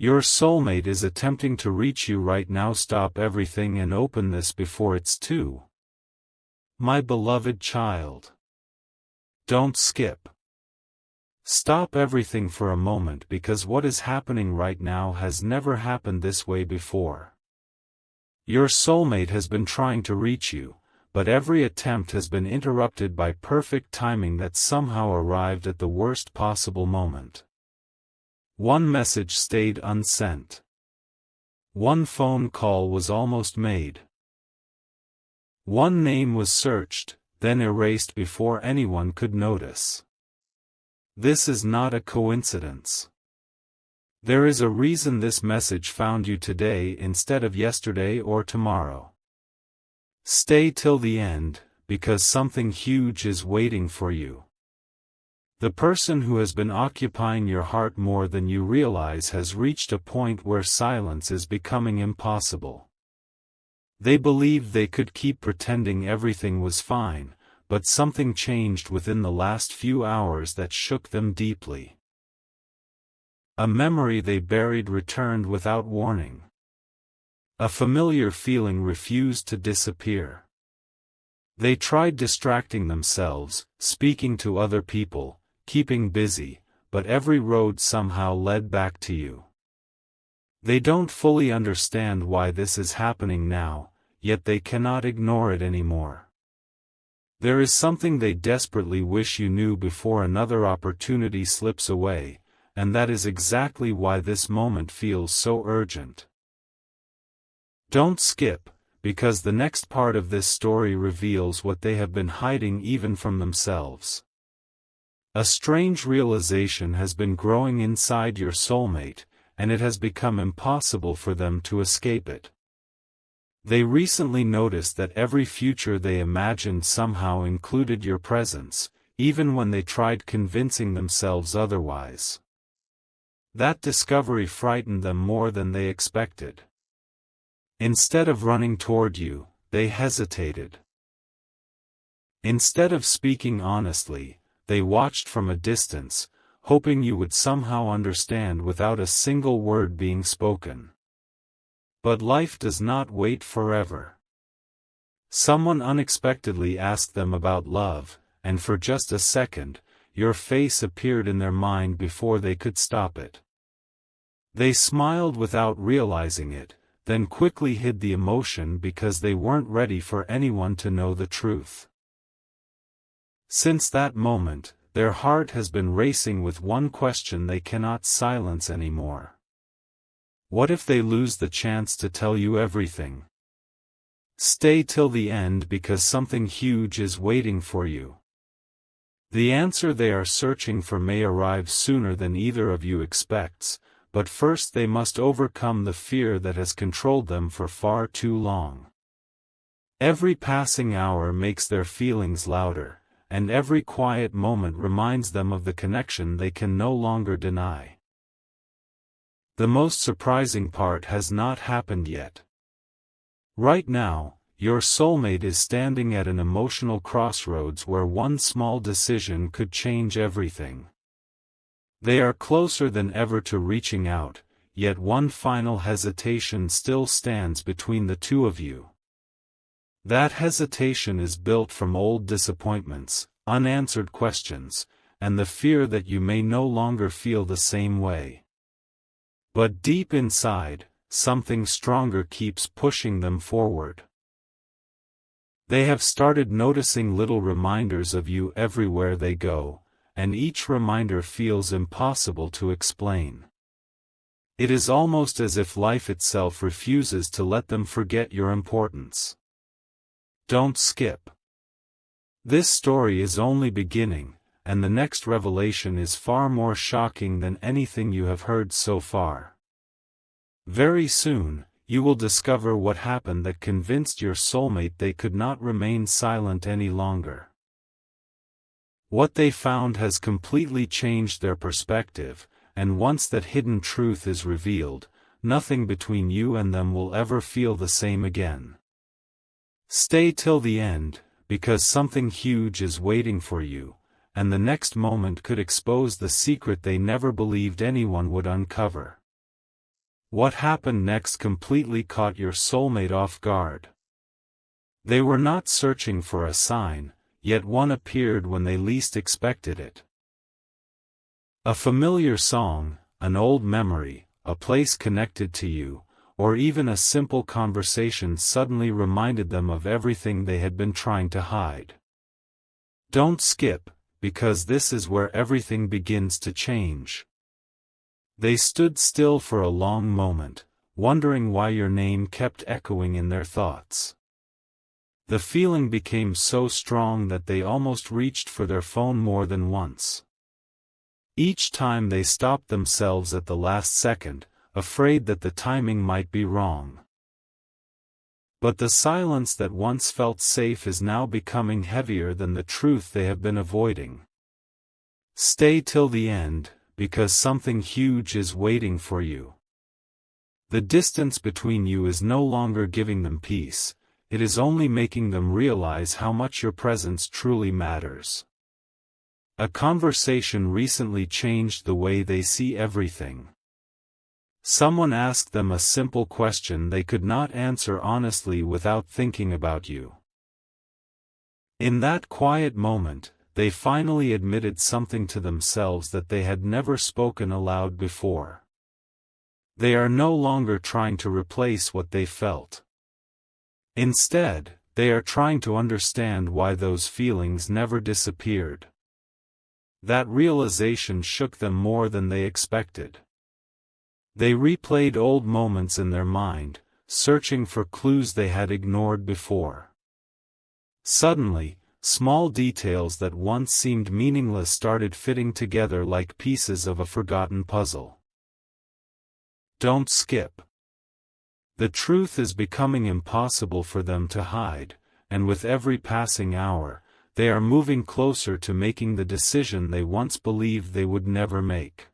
Your soulmate is attempting to reach you right now. Stop everything and open this before it's too. My beloved child. Don't skip. Stop everything for a moment, because what is happening right now has never happened this way before. Your soulmate has been trying to reach you, but every attempt has been interrupted by perfect timing that somehow arrived at the worst possible moment. One message stayed unsent. One phone call was almost made. One name was searched, then erased before anyone could notice. This is not a coincidence. There is a reason this message found you today instead of yesterday or tomorrow. Stay till the end, because something huge is waiting for you. The person who has been occupying your heart more than you realize has reached a point where silence is becoming impossible. They believed they could keep pretending everything was fine, but something changed within the last few hours that shook them deeply. A memory they buried returned without warning. A familiar feeling refused to disappear. They tried distracting themselves, speaking to other people, keeping busy, but every road somehow led back to you. They don't fully understand why this is happening now, yet they cannot ignore it anymore. There is something they desperately wish you knew before another opportunity slips away, and that is exactly why this moment feels so urgent. Don't skip, because the next part of this story reveals what they have been hiding even from themselves. A strange realization has been growing inside your soulmate, and it has become impossible for them to escape it. They recently noticed that every future they imagined somehow included your presence, even when they tried convincing themselves otherwise. That discovery frightened them more than they expected. Instead of running toward you, they hesitated. Instead of speaking honestly, they watched from a distance, hoping you would somehow understand without a single word being spoken. But life does not wait forever. Someone unexpectedly asked them about love, and for just a second, your face appeared in their mind before they could stop it. They smiled without realizing it, then quickly hid the emotion because they weren't ready for anyone to know the truth. Since that moment, their heart has been racing with one question they cannot silence anymore. What if they lose the chance to tell you everything? Stay till the end, because something huge is waiting for you. The answer they are searching for may arrive sooner than either of you expects, but first they must overcome the fear that has controlled them for far too long. Every passing hour makes their feelings louder, and every quiet moment reminds them of the connection they can no longer deny. The most surprising part has not happened yet. Right now, your soulmate is standing at an emotional crossroads where one small decision could change everything. They are closer than ever to reaching out, yet one final hesitation still stands between the two of you. That hesitation is built from old disappointments, unanswered questions, and the fear that you may no longer feel the same way. But deep inside, something stronger keeps pushing them forward. They have started noticing little reminders of you everywhere they go, and each reminder feels impossible to explain. It is almost as if life itself refuses to let them forget your importance. Don't skip. This story is only beginning, and the next revelation is far more shocking than anything you have heard so far. Very soon, you will discover what happened that convinced your soulmate they could not remain silent any longer. What they found has completely changed their perspective, and once that hidden truth is revealed, nothing between you and them will ever feel the same again. Stay till the end, because something huge is waiting for you, and the next moment could expose the secret they never believed anyone would uncover. What happened next completely caught your soulmate off guard. They were not searching for a sign, yet one appeared when they least expected it. A familiar song, an old memory, a place connected to you, or even a simple conversation suddenly reminded them of everything they had been trying to hide. Don't skip, because this is where everything begins to change. They stood still for a long moment, wondering why your name kept echoing in their thoughts. The feeling became so strong that they almost reached for their phone more than once. Each time they stopped themselves at the last second, afraid that the timing might be wrong. But the silence that once felt safe is now becoming heavier than the truth they have been avoiding. Stay till the end, because something huge is waiting for you. The distance between you is no longer giving them peace, it is only making them realize how much your presence truly matters. A conversation recently changed the way they see everything. Someone asked them a simple question they could not answer honestly without thinking about you. In that quiet moment, they finally admitted something to themselves that they had never spoken aloud before. They are no longer trying to replace what they felt. Instead, they are trying to understand why those feelings never disappeared. That realization shook them more than they expected. They replayed old moments in their mind, searching for clues they had ignored before. Suddenly, small details that once seemed meaningless started fitting together like pieces of a forgotten puzzle. Don't skip. The truth is becoming impossible for them to hide, and with every passing hour, they are moving closer to making the decision they once believed they would never make.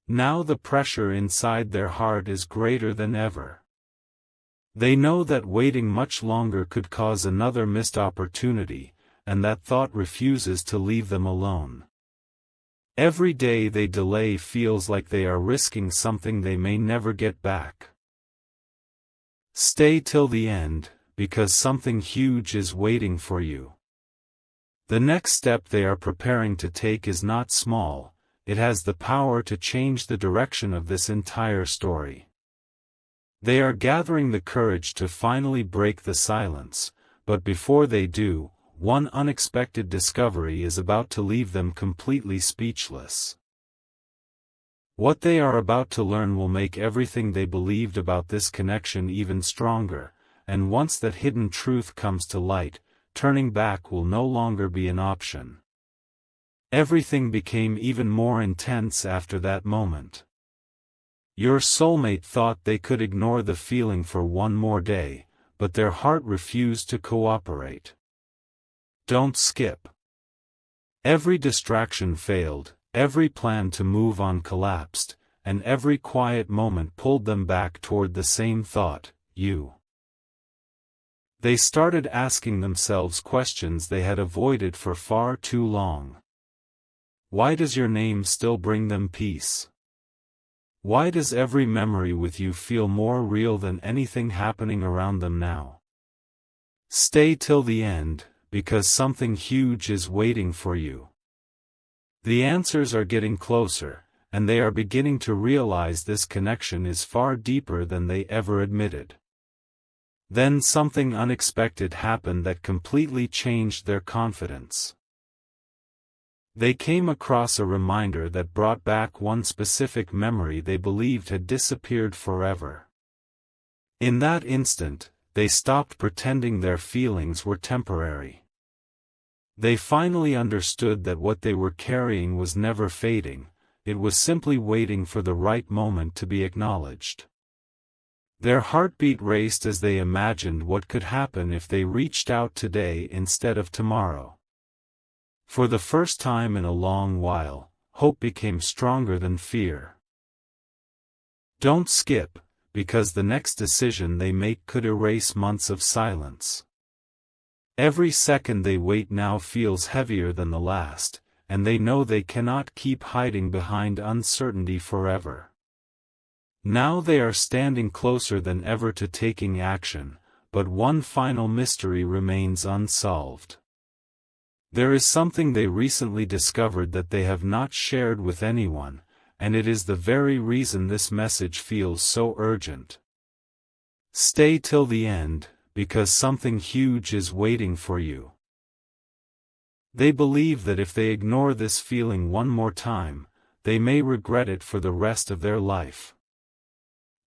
Now the pressure inside their heart is greater than ever. They know that waiting much longer could cause another missed opportunity, and that thought refuses to leave them alone. Every day they delay feels like they are risking something they may never get back. Stay till the end, because something huge is waiting for you. The next step they are preparing to take is not small, it has the power to change the direction of this entire story. They are gathering the courage to finally break the silence, but before they do, one unexpected discovery is about to leave them completely speechless. What they are about to learn will make everything they believed about this connection even stronger, and once that hidden truth comes to light, turning back will no longer be an option. Everything became even more intense after that moment. Your soulmate thought they could ignore the feeling for one more day, but their heart refused to cooperate. Don't skip. Every distraction failed, every plan to move on collapsed, and every quiet moment pulled them back toward the same thought, you. They started asking themselves questions they had avoided for far too long. Why does your name still bring them peace? Why does every memory with you feel more real than anything happening around them now? Stay till the end, because something huge is waiting for you. The answers are getting closer, and they are beginning to realize this connection is far deeper than they ever admitted. Then something unexpected happened that completely changed their confidence. They came across a reminder that brought back one specific memory they believed had disappeared forever. In that instant, they stopped pretending their feelings were temporary. They finally understood that what they were carrying was never fading, it was simply waiting for the right moment to be acknowledged. Their heartbeat raced as they imagined what could happen if they reached out today instead of tomorrow. For the first time in a long while, hope became stronger than fear. Don't skip, because the next decision they make could erase months of silence. Every second they wait now feels heavier than the last, and they know they cannot keep hiding behind uncertainty forever. Now they are standing closer than ever to taking action, but one final mystery remains unsolved. There is something they recently discovered that they have not shared with anyone, and it is the very reason this message feels so urgent. Stay till the end, because something huge is waiting for you. They believe that if they ignore this feeling one more time, they may regret it for the rest of their life.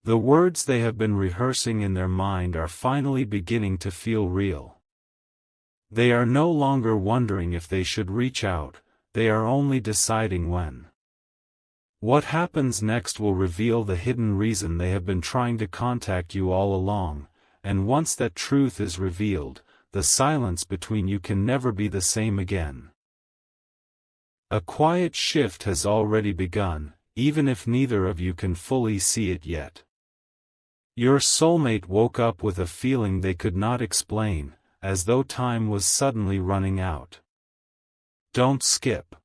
The words they have been rehearsing in their mind are finally beginning to feel real. They are no longer wondering if they should reach out, they are only deciding when. What happens next will reveal the hidden reason they have been trying to contact you all along, and once that truth is revealed, the silence between you can never be the same again. A quiet shift has already begun, even if neither of you can fully see it yet. Your soulmate woke up with a feeling they could not explain, as though time was suddenly running out. Don't skip.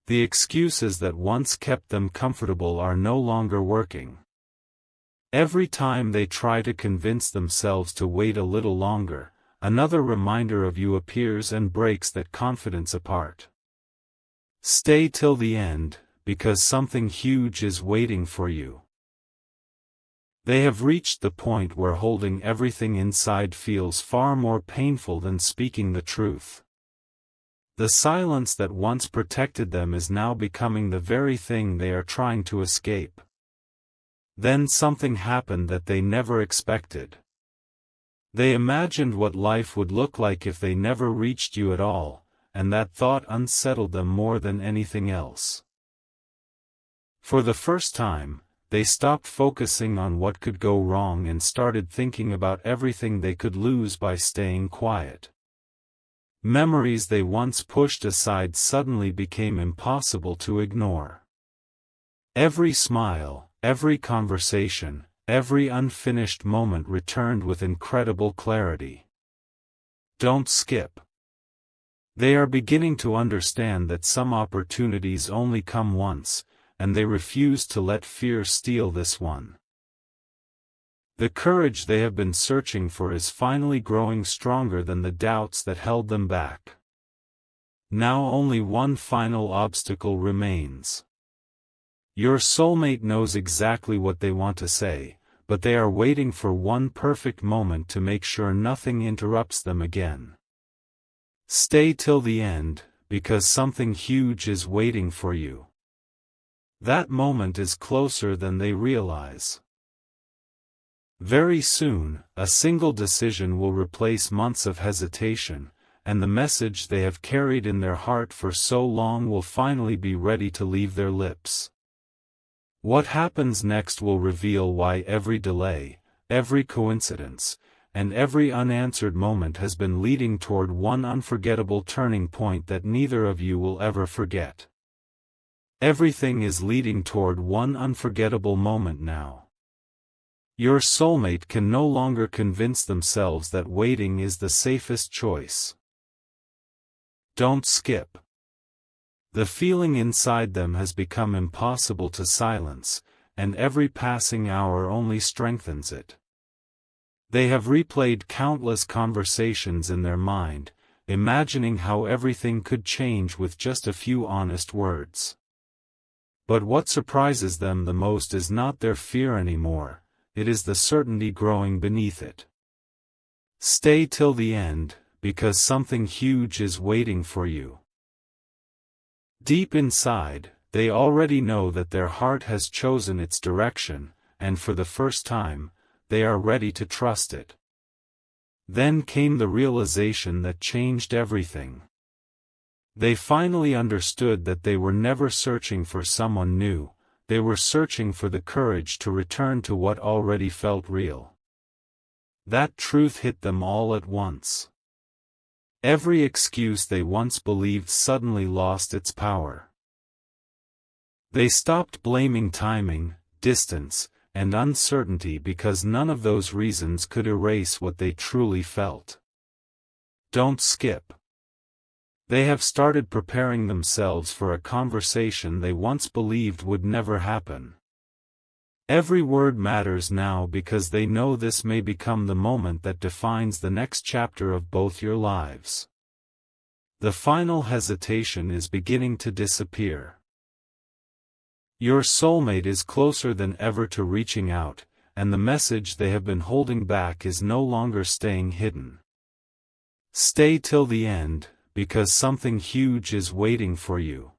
The excuses that once kept them comfortable are no longer working. Every time they try to convince themselves to wait a little longer, another reminder of you appears and breaks that confidence apart. Stay till the end, because something huge is waiting for you. They have reached the point where holding everything inside feels far more painful than speaking the truth. The silence that once protected them is now becoming the very thing they are trying to escape. Then something happened that they never expected. They imagined what life would look like if they never reached you at all, and that thought unsettled them more than anything else. For the first time, they stopped focusing on what could go wrong and started thinking about everything they could lose by staying quiet. Memories they once pushed aside suddenly became impossible to ignore. Every smile, every conversation, every unfinished moment returned with incredible clarity. Don't skip. They are beginning to understand that some opportunities only come once, and they refuse to let fear steal this one. The courage they have been searching for is finally growing stronger than the doubts that held them back. Now only one final obstacle remains. Your soulmate knows exactly what they want to say, but they are waiting for one perfect moment to make sure nothing interrupts them again. Stay till the end, because something huge is waiting for you. That moment is closer than they realize. Very soon, a single decision will replace months of hesitation, and the message they have carried in their heart for so long will finally be ready to leave their lips. What happens next will reveal why every delay, every coincidence, and every unanswered moment has been leading toward one unforgettable turning point that neither of you will ever forget. Everything is leading toward one unforgettable moment now. Your soulmate can no longer convince themselves that waiting is the safest choice. Don't skip. The feeling inside them has become impossible to silence, and every passing hour only strengthens it. They have replayed countless conversations in their mind, imagining how everything could change with just a few honest words. But what surprises them the most is not their fear anymore, it is the certainty growing beneath it. Stay till the end, because something huge is waiting for you. Deep inside, they already know that their heart has chosen its direction, and for the first time, they are ready to trust it. Then came the realization that changed everything. They finally understood that they were never searching for someone new, they were searching for the courage to return to what already felt real. That truth hit them all at once. Every excuse they once believed suddenly lost its power. They stopped blaming timing, distance, and uncertainty because none of those reasons could erase what they truly felt. Don't skip. They have started preparing themselves for a conversation they once believed would never happen. Every word matters now because they know this may become the moment that defines the next chapter of both your lives. The final hesitation is beginning to disappear. Your soulmate is closer than ever to reaching out, and the message they have been holding back is no longer staying hidden. Stay till the end, because something huge is waiting for you.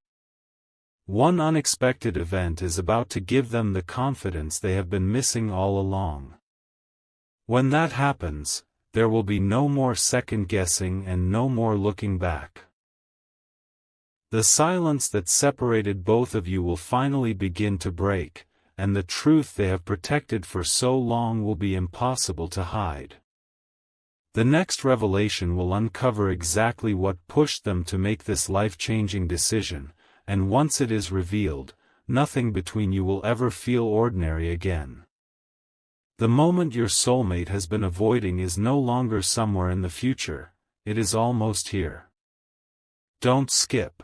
One unexpected event is about to give them the confidence they have been missing all along. When that happens, there will be no more second-guessing and no more looking back. The silence that separated both of you will finally begin to break, and the truth they have protected for so long will be impossible to hide. The next revelation will uncover exactly what pushed them to make this life-changing decision, and once it is revealed, nothing between you will ever feel ordinary again. The moment your soulmate has been avoiding is no longer somewhere in the future, it is almost here. Don't skip.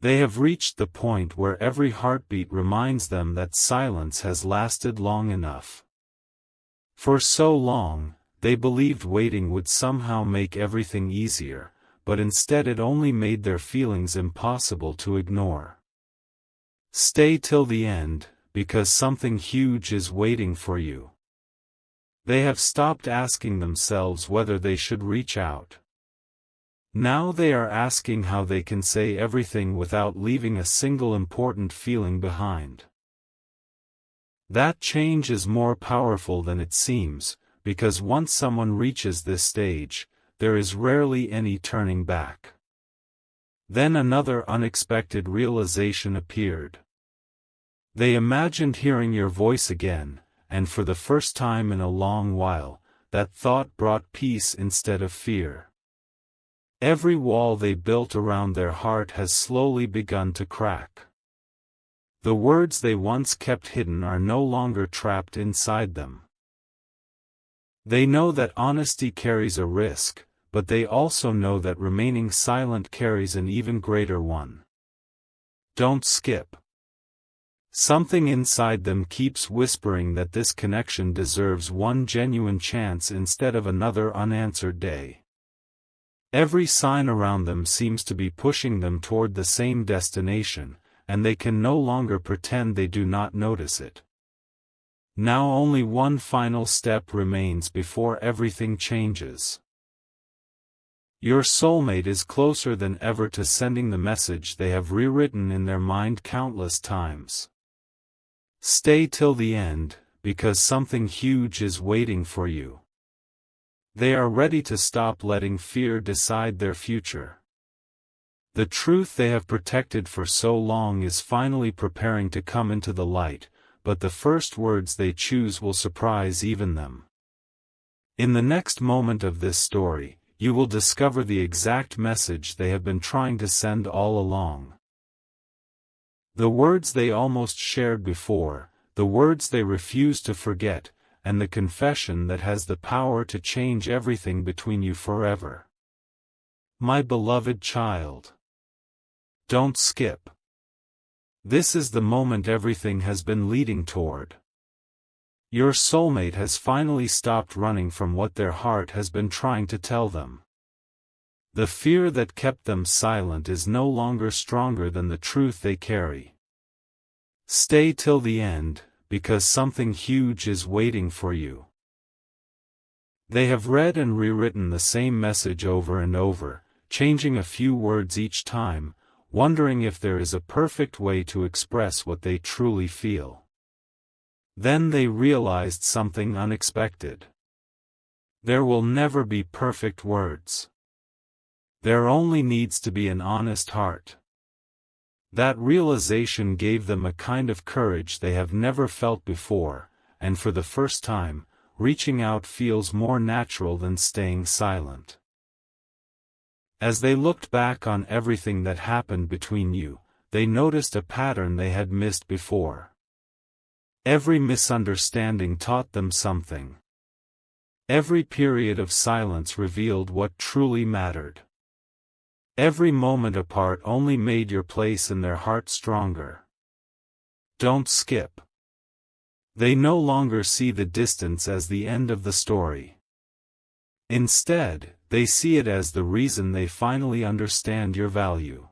They have reached the point where every heartbeat reminds them that silence has lasted long enough. For so long, they believed waiting would somehow make everything easier, but instead it only made their feelings impossible to ignore. Stay till the end, because something huge is waiting for you. They have stopped asking themselves whether they should reach out. Now they are asking how they can say everything without leaving a single important feeling behind. That change is more powerful than it seems, because once someone reaches this stage, there is rarely any turning back. Then another unexpected realization appeared. They imagined hearing your voice again, and for the first time in a long while, that thought brought peace instead of fear. Every wall they built around their heart has slowly begun to crack. The words they once kept hidden are no longer trapped inside them. They know that honesty carries a risk, but they also know that remaining silent carries an even greater one. Don't skip. Something inside them keeps whispering that this connection deserves one genuine chance instead of another unanswered day. Every sign around them seems to be pushing them toward the same destination, and they can no longer pretend they do not notice it. Now only one final step remains before everything changes. Your soulmate is closer than ever to sending the message they have rewritten in their mind countless times. Stay till the end, because something huge is waiting for you. They are ready to stop letting fear decide their future. The truth they have protected for so long is finally preparing to come into the light, but the first words they choose will surprise even them. In the next moment of this story, you will discover the exact message they have been trying to send all along. The words they almost shared before, the words they refuse to forget, and the confession that has the power to change everything between you forever. My beloved child. Don't skip. This is the moment everything has been leading toward. Your soulmate has finally stopped running from what their heart has been trying to tell them. The fear that kept them silent is no longer stronger than the truth they carry. Stay till the end, because something huge is waiting for you. They have read and rewritten the same message over and over, changing a few words each time, wondering if there is a perfect way to express what they truly feel. Then they realized something unexpected. There will never be perfect words. There only needs to be an honest heart. That realization gave them a kind of courage they have never felt before, and for the first time, reaching out feels more natural than staying silent. As they looked back on everything that happened between you, they noticed a pattern they had missed before. Every misunderstanding taught them something. Every period of silence revealed what truly mattered. Every moment apart only made your place in their heart stronger. Don't skip. They no longer see the distance as the end of the story. Instead, they see it as the reason they finally understand your value.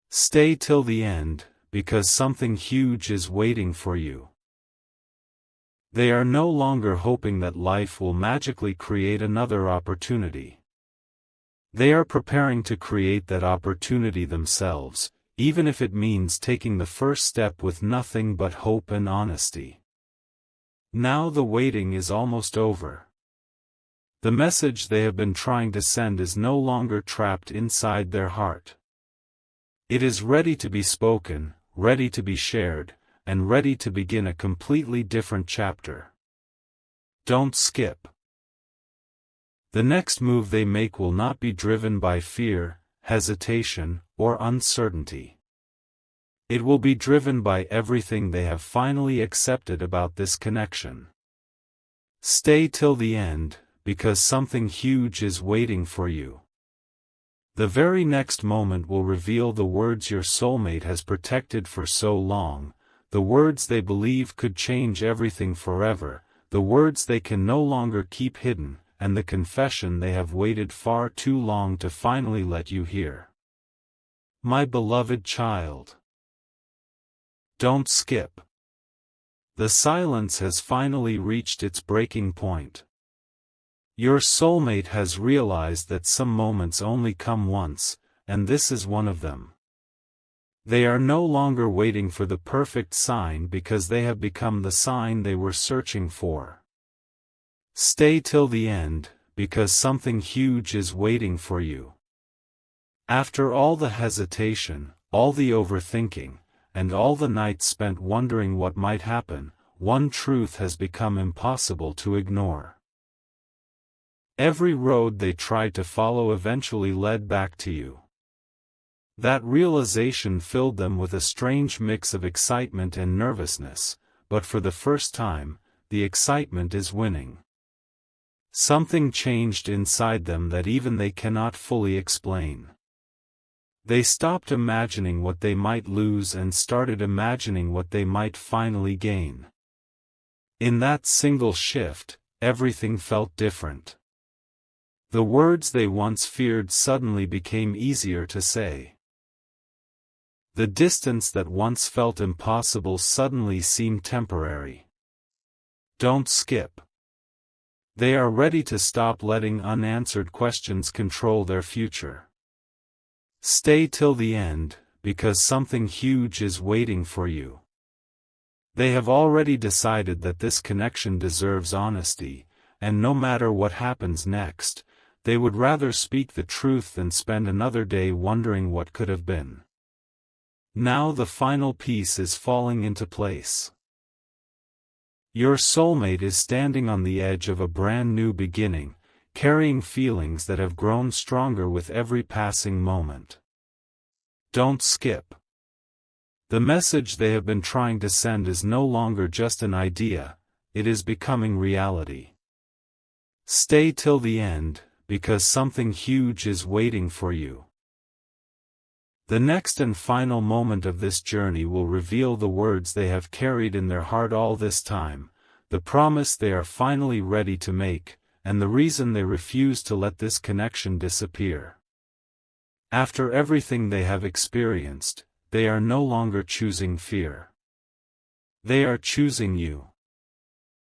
Stay till the end, because something huge is waiting for you. They are no longer hoping that life will magically create another opportunity. They are preparing to create that opportunity themselves, even if it means taking the first step with nothing but hope and honesty. Now the waiting is almost over. The message they have been trying to send is no longer trapped inside their heart. It is ready to be spoken, ready to be shared, and ready to begin a completely different chapter. Don't skip. The next move they make will not be driven by fear, hesitation, or uncertainty. It will be driven by everything they have finally accepted about this connection. Stay till the end, because something huge is waiting for you. The very next moment will reveal the words your soulmate has protected for so long, the words they believe could change everything forever, the words they can no longer keep hidden, and the confession they have waited far too long to finally let you hear. My beloved child. Don't skip. The silence has finally reached its breaking point. Your soulmate has realized that some moments only come once, and this is one of them. They are no longer waiting for the perfect sign because they have become the sign they were searching for. Stay till the end, because something huge is waiting for you. After all the hesitation, all the overthinking, and all the nights spent wondering what might happen, one truth has become impossible to ignore. Every road they tried to follow eventually led back to you. That realization filled them with a strange mix of excitement and nervousness, but for the first time, the excitement is winning. Something changed inside them that even they cannot fully explain. They stopped imagining what they might lose and started imagining what they might finally gain. In that single shift, everything felt different. The words they once feared suddenly became easier to say. The distance that once felt impossible suddenly seemed temporary. Don't skip. They are ready to stop letting unanswered questions control their future. Stay till the end, because something huge is waiting for you. They have already decided that this connection deserves honesty, and no matter what happens next, they would rather speak the truth than spend another day wondering what could have been. Now the final piece is falling into place. Your soulmate is standing on the edge of a brand new beginning, carrying feelings that have grown stronger with every passing moment. Don't skip. The message they have been trying to send is no longer just an idea, it is becoming reality. Stay till the end, because something huge is waiting for you. The next and final moment of this journey will reveal the words they have carried in their heart all this time, the promise they are finally ready to make, and the reason they refuse to let this connection disappear. After everything they have experienced, they are no longer choosing fear. They are choosing you.